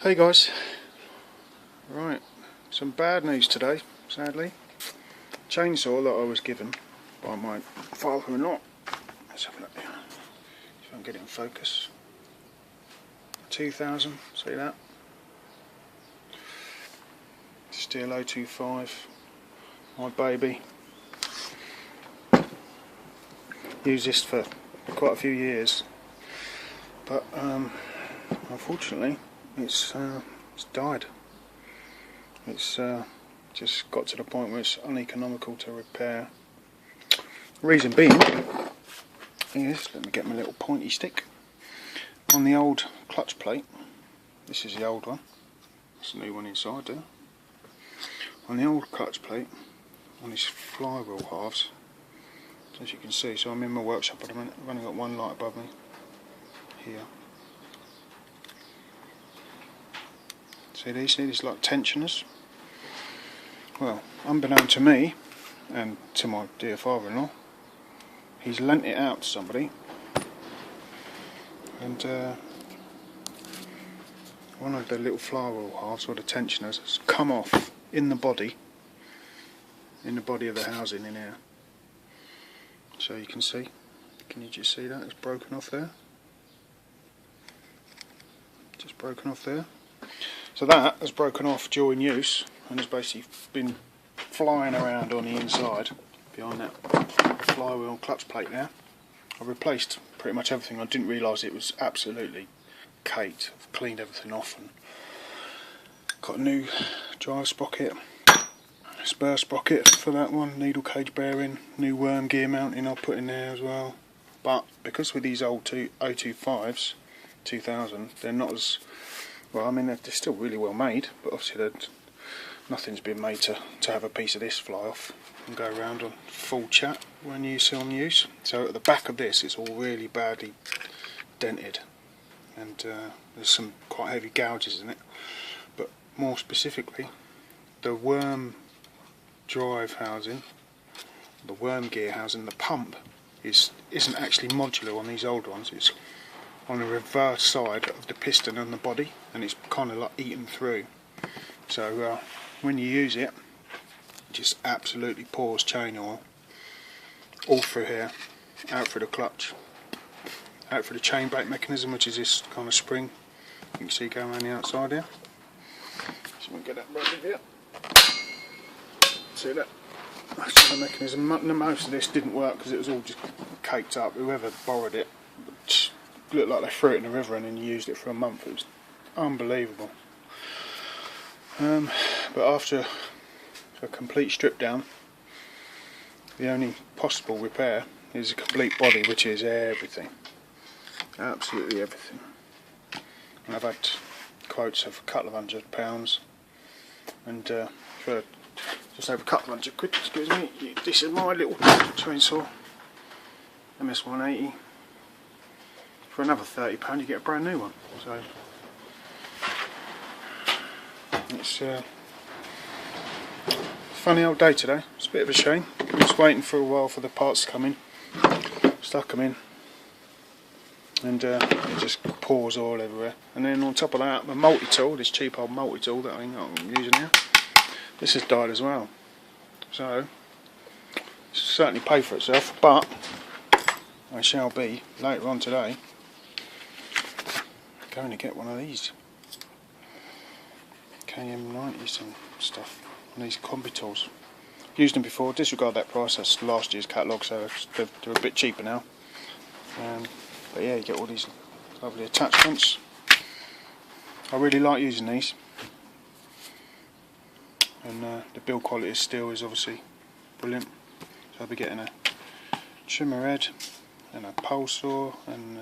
Hey guys, right, some bad news today, sadly. Chainsaw that I was given by my father-in-law. Let's have a look, if I can get it in focus. 2000, see that? Stihl 025, my baby. Used this for quite a few years, but unfortunately it's died. It's just got to the point where it's uneconomical to repair. Reason being is, let me get my little pointy stick. On the old clutch plate, this is the old one, there's a new one inside there. On the old clutch plate, on these flywheel halves, as you can see, so I'm in my workshop at the minute, I've only got one light above me, here. See these like tensioners? Well, unbeknown to me, and to my dear father-in-law, he's lent it out to somebody, and one of the little flywheel halves, or the tensioners, has come off in the body of the housing in here. So you can see, can you just see that? It's broken off there. Just broken off there. So that has broken off during use and has basically been flying around on the inside behind that flywheel clutch plate there. I've replaced pretty much everything. I didn't realise it was absolutely caked. I've cleaned everything off and got a new drive sprocket, spur sprocket for that one, needle cage bearing, new worm gear mounting I'll put in there as well. But because with these old 025s, 2000, they're not as well, I mean they're still really well made, but obviously nothing's been made to have a piece of this fly off and go around on full chat when you see on use. So at the back of this it's all really badly dented, and there's some quite heavy gouges in it. But more specifically, the worm drive housing, the worm gear housing, the pump isn't actually modular on these old ones. It's on the reverse side of the piston and the body, and it's kind of like eaten through. So when you use it, it just absolutely pours chain oil all through here, out through the clutch, out through the chain brake mechanism, which is this kind of spring you can see going around the outside here. So we'll get that right here. See that? That's the mechanism. Most of this didn't work because it was all just caked up. Whoever borrowed it looked like they threw it in the river and then used it for a month. It was unbelievable. But after a complete strip down, the only possible repair is a complete body, which is everything, absolutely everything. And I've had quotes of a couple of £100, and for just over a couple of £100, excuse me, this is my little chainsaw, MS180. For another £30 you get a brand new one. So it's a funny old day today. It's a bit of a shame. I was waiting for a while for the parts to come in. Stuck them in, and it just pours all everywhere. And then on top of that, the multi-tool, this cheap old multi-tool that I'm using here, this has died as well. So it's certainly paid for itself, but I shall be later on today going to get one of these KM90s and stuff, and these combi tools. Used them before, disregard that price, that's last year's catalogue, so they're a bit cheaper now. But yeah, you get all these lovely attachments. I really like using these, and the build quality of steel is obviously brilliant. So I'll be getting a trimmer head and a pole saw and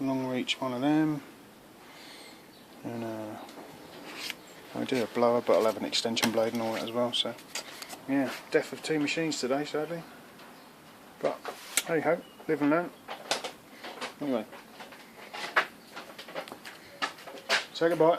long reach one of them, and I do a blower, but I'll have an extension blade and all that as well. So yeah, death of two machines today, sadly, but hey ho, live and learn. Anyway, say goodbye.